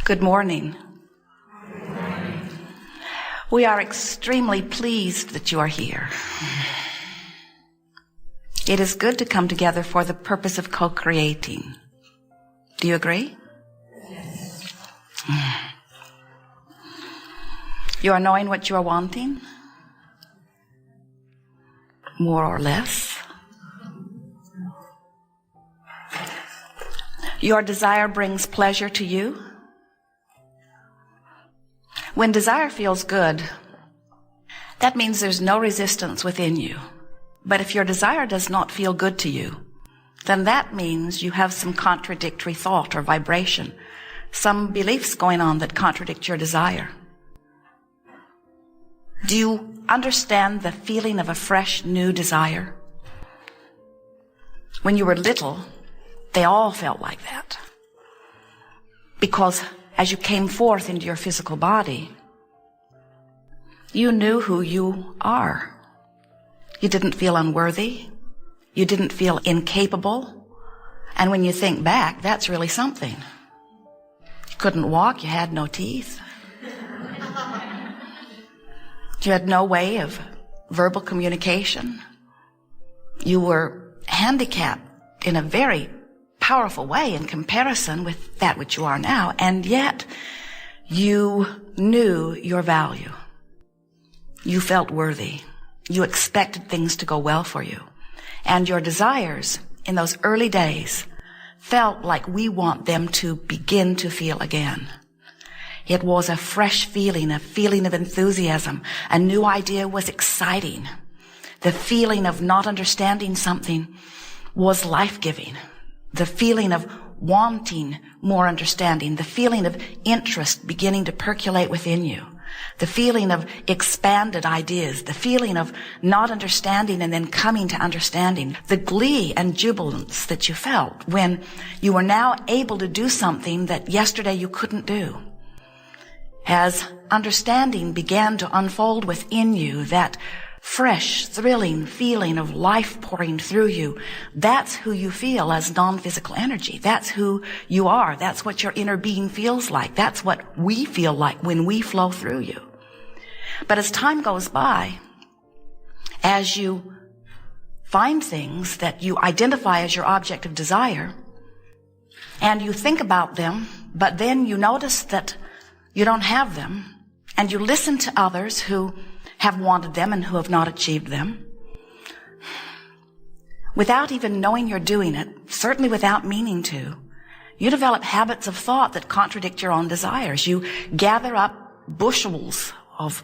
Good morning. We are extremely pleased that you are here. It is good to come together for the purpose of co-creating. Do you agree? Yes. You are knowing what you are wanting? More or less? Your desire brings pleasure to you? When desire feels good, that means there's no resistance within you. But if your desire does not feel good to you, then that means you have some contradictory thought or vibration, some beliefs going on that contradict your desire. Do you understand the feeling of a fresh, new desire? When you were little, they all felt like that. Because as you came forth into your physical body, you knew who you are. You didn't feel unworthy. You didn't feel incapable. And when you think back, that's really something. You couldn't walk. You had no teeth. You had no way of verbal communication. You were handicapped in a very powerful way in comparison with that which you are now, and yet you knew your value. You felt worthy. You expected things to go well for you. And your desires in those early days felt like we want them to begin to feel again. It was a fresh feeling, a feeling of enthusiasm. A new idea was exciting. The feeling of not understanding something was life-giving. The feeling of wanting more understanding, the feeling of interest beginning to percolate within you, the feeling of expanded ideas, the feeling of not understanding and then coming to understanding, the glee and jubilance that you felt when you were now able to do something that yesterday you couldn't do. As understanding began to unfold within you, that fresh, thrilling feeling of life pouring through you, that's who you feel as non-physical energy. That's who you are. That's what your inner being feels like. That's what we feel like when we flow through you. But as time goes by, as you find things that you identify as your object of desire, and you think about them, but then you notice that you don't have them, and you listen to others who have wanted them and who have not achieved them, without even knowing you're doing it, certainly without meaning to, you develop habits of thought that contradict your own desires. You gather up bushels of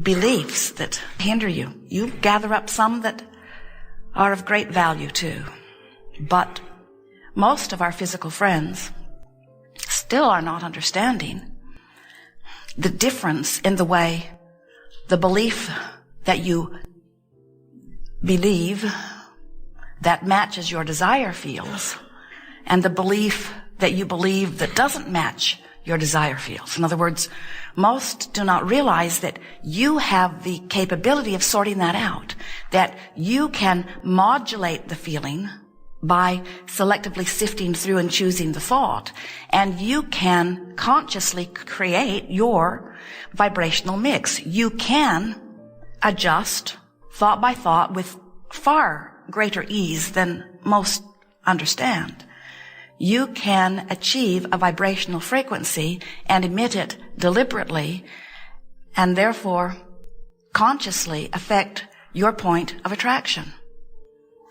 beliefs that hinder you. You gather up some that are of great value too. But most of our physical friends still are not understanding the difference in the way the belief that you believe that matches your desire feels, and the belief that you believe that doesn't match your desire feels. In other words, most do not realize that you have the capability of sorting that out, that you can modulate the feeling by selectively sifting through and choosing the thought, and you can consciously create your vibrational mix. You can adjust thought by thought with far greater ease than most understand. You can achieve a vibrational frequency and emit it deliberately, and therefore consciously affect your point of attraction.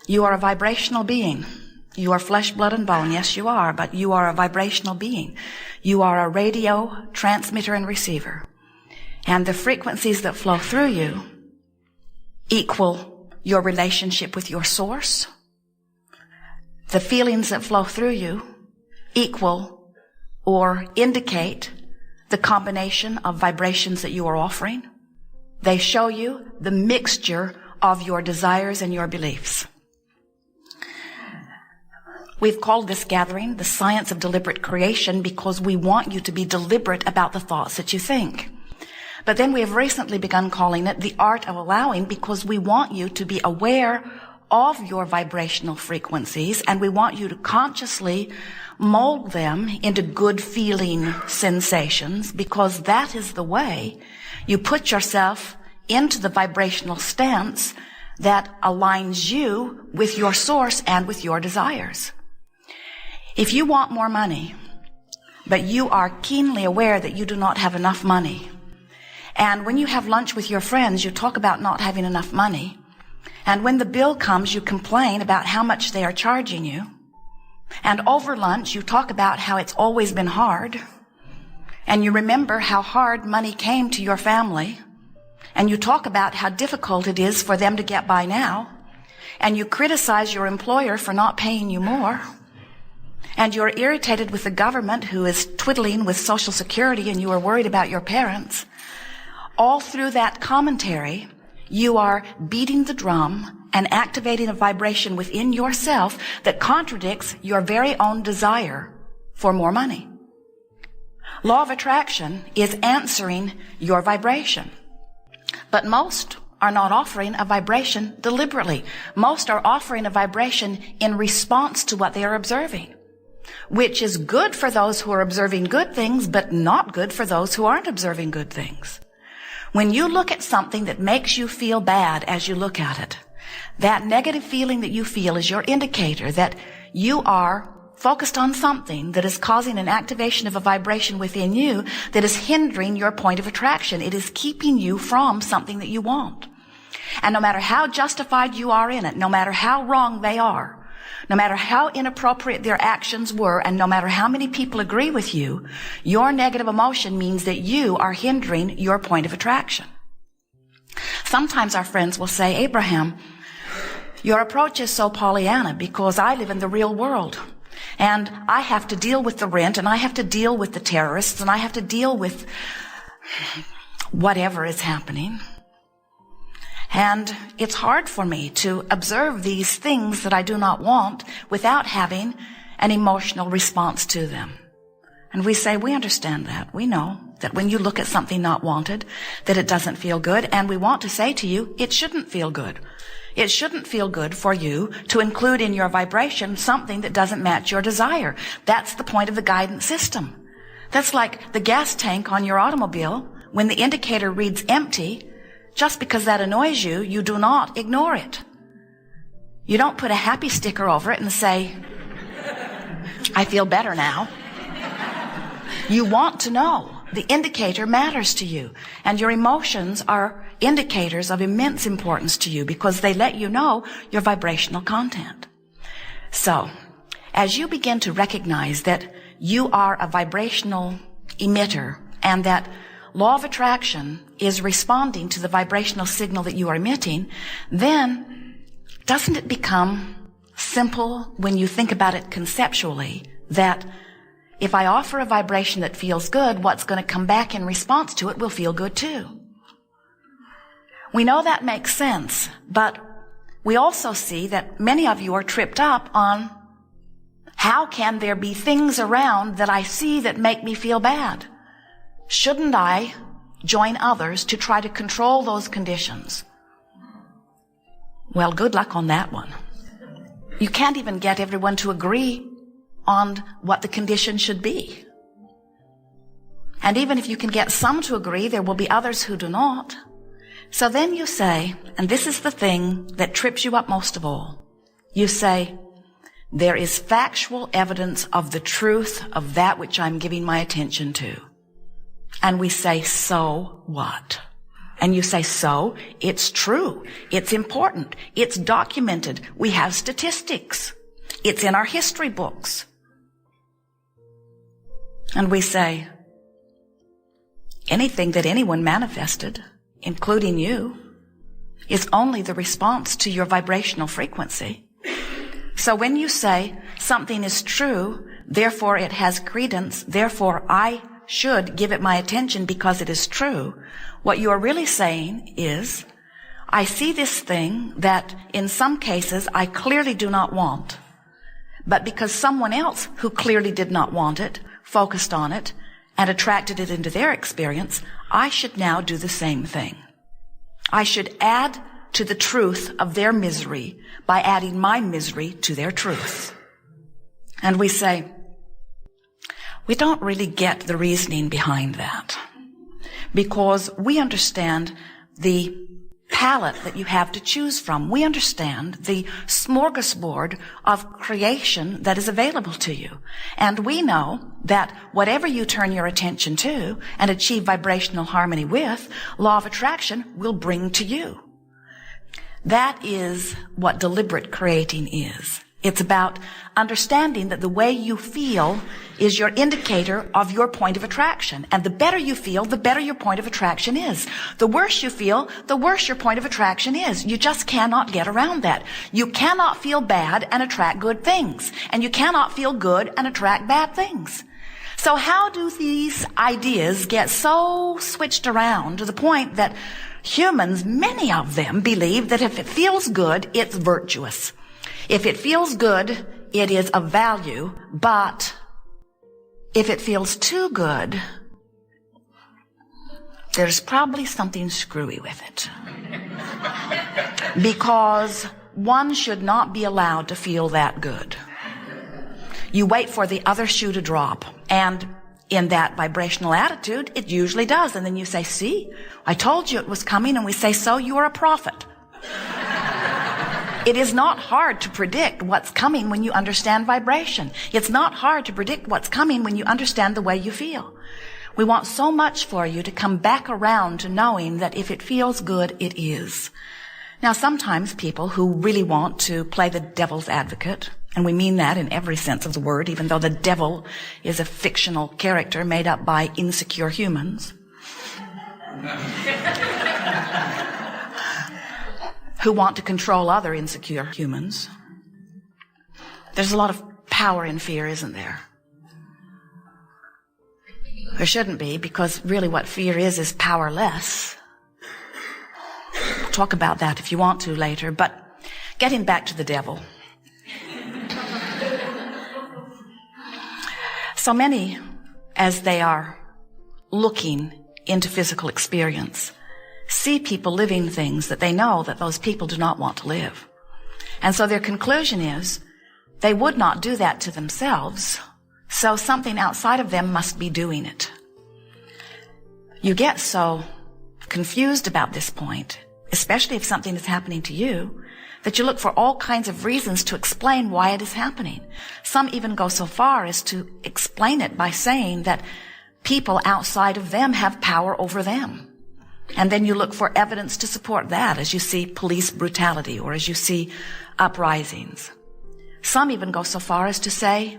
You are a vibrational being. You are flesh, blood, and bone. Yes, you are, but you are a vibrational being. You are a radio transmitter and receiver. And the frequencies that flow through you equal your relationship with your source. The feelings that flow through you equal or indicate the combination of vibrations that you are offering. They show you the mixture of your desires and your beliefs. We've called this gathering the science of deliberate creation because we want you to be deliberate about the thoughts that you think. But then we have recently begun calling it the art of allowing because we want you to be aware of your vibrational frequencies, and we want you to consciously mold them into good feeling sensations, because that is the way you put yourself into the vibrational stance that aligns you with your source and with your desires. If you want more money, but you are keenly aware that you do not have enough money, and when you have lunch with your friends, you talk about not having enough money, and when the bill comes, you complain about how much they are charging you, and over lunch, you talk about how it's always been hard, and you remember how hard money came to your family, and you talk about how difficult it is for them to get by now, and you criticize your employer for not paying you more, and you're irritated with the government who is twiddling with Social Security, and you are worried about your parents. All through that commentary, you are beating the drum and activating a vibration within yourself that contradicts your very own desire for more money. Law of attraction is answering your vibration. But most are not offering a vibration deliberately. Most are offering a vibration in response to what they are observing, which is good for those who are observing good things, but not good for those who aren't observing good things. When you look at something that makes you feel bad as you look at it, that negative feeling that you feel is your indicator that you are focused on something that is causing an activation of a vibration within you that is hindering your point of attraction. It is keeping you from something that you want. And no matter how justified you are in it, no matter how wrong they are, no matter how inappropriate their actions were, and no matter how many people agree with you, your negative emotion means that you are hindering your point of attraction. Sometimes our friends will say, Abraham, your approach is so Pollyanna because I live in the real world. And I have to deal with the rent, and I have to deal with the terrorists, and I have to deal with whatever is happening. And it's hard for me to observe these things that I do not want without having an emotional response to them. And we say, we understand that. We know that when you look at something not wanted, that it doesn't feel good. And we want to say to you, it shouldn't feel good. It shouldn't feel good for you to include in your vibration something that doesn't match your desire. That's the point of the guidance system. That's like the gas tank on your automobile. When the indicator reads empty, just because that annoys you, you do not ignore it. You don't put a happy sticker over it and say, I feel better now. You want to know. The indicator matters to you. And your emotions are indicators of immense importance to you because they let you know your vibrational content. So, as you begin to recognize that you are a vibrational emitter and that law of attraction is responding to the vibrational signal that you are emitting, then doesn't it become simple when you think about it conceptually that if I offer a vibration that feels good, what's going to come back in response to it will feel good too? We know that makes sense, but we also see that many of you are tripped up on how can there be things around that I see that make me feel bad? Shouldn't I join others to try to control those conditions? Well, good luck on that one. You can't even get everyone to agree on what the condition should be. And even if you can get some to agree, there will be others who do not. So then you say, and this is the thing that trips you up most of all, you say, there is factual evidence of the truth of that which I'm giving my attention to. And we say, so what? And you say, so it's true. It's important. It's documented. We have statistics. It's in our history books. And we say, anything that anyone manifested, including you, is only the response to your vibrational frequency. So when you say something is true, therefore it has credence, therefore I should give it my attention because it is true, what you are really saying is, I see this thing that in some cases I clearly do not want, but because someone else who clearly did not want it focused on it and attracted it into their experience, I should now do the same thing. I should add to the truth of their misery by adding my misery to their truth. And we say, we don't really get the reasoning behind that, because we understand the palette that you have to choose from. We understand the smorgasbord of creation that is available to you. And we know that whatever you turn your attention to and achieve vibrational harmony with, law of attraction will bring to you. That is what deliberate creating is. It's about understanding that the way you feel is your indicator of your point of attraction. And the better you feel, the better your point of attraction is. The worse you feel, the worse your point of attraction is. You just cannot get around that. You cannot feel bad and attract good things. And you cannot feel good and attract bad things. So how do these ideas get so switched around to the point that humans, many of them, believe that if it feels good, it's virtuous. If it feels good, it is of value, but if it feels too good, there's probably something screwy with it. Because one should not be allowed to feel that good. You wait for the other shoe to drop, and in that vibrational attitude, it usually does. And then you say, see, I told you it was coming, and we say, so you are a prophet. It is not hard to predict what's coming when you understand vibration. It's not hard to predict what's coming when you understand the way you feel. We want so much for you to come back around to knowing that if it feels good, it is. Now, sometimes people who really want to play the devil's advocate, and we mean that in every sense of the word, even though the devil is a fictional character made up by insecure humans, who want to control other insecure humans. There's a lot of power in fear, isn't there? There shouldn't be, because really what fear is powerless. We'll talk about that if you want to later, but getting back to the devil. So many, as they are looking into physical experience, see people living things that they know that those people do not want to live. And so their conclusion is they would not do that to themselves, so something outside of them must be doing it. You get so confused about this point, especially if something is happening to you, that you look for all kinds of reasons to explain why it is happening. Some even go so far as to explain it by saying that people outside of them have power over them. And then you look for evidence to support that as you see police brutality or as you see uprisings. Some even go so far as to say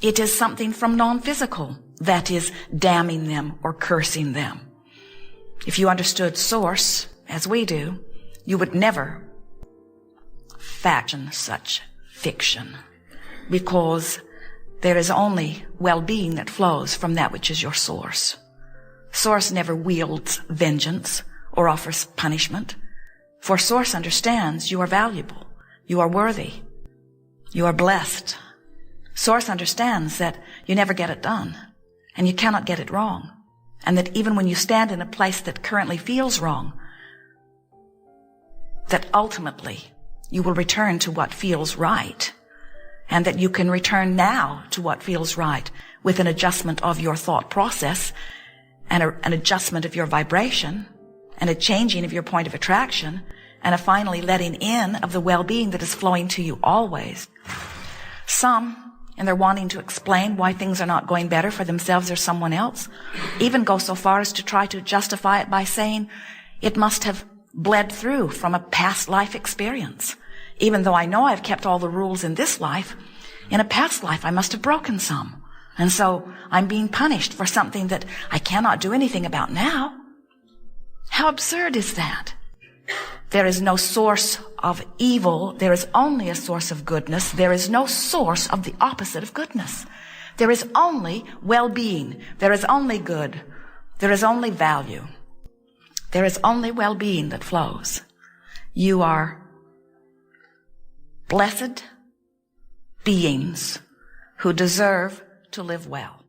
it is something from non-physical that is damning them or cursing them. If you understood source, as we do, you would never fashion such fiction, because there is only well-being that flows from that which is your source. Source never wields vengeance or offers punishment, for Source understands you are valuable, you are worthy, you are blessed. Source understands that you never get it done, and you cannot get it wrong, and that even when you stand in a place that currently feels wrong, that ultimately you will return to what feels right, and that you can return now to what feels right with an adjustment of your thought process and an adjustment of your vibration and a changing of your point of attraction and a finally letting in of the well-being that is flowing to you always. Some, in their wanting to explain why things are not going better for themselves or someone else, even go so far as to try to justify it by saying it must have bled through from a past life experience. Even though I know I've kept all the rules in this life, in a past life I must have broken some. And so I'm being punished for something that I cannot do anything about now. How absurd is that? There is no source of evil. There is only a source of goodness. There is no source of the opposite of goodness. There is only well-being. There is only good. There is only value. There is only well-being that flows. You are blessed beings who deserve to live well.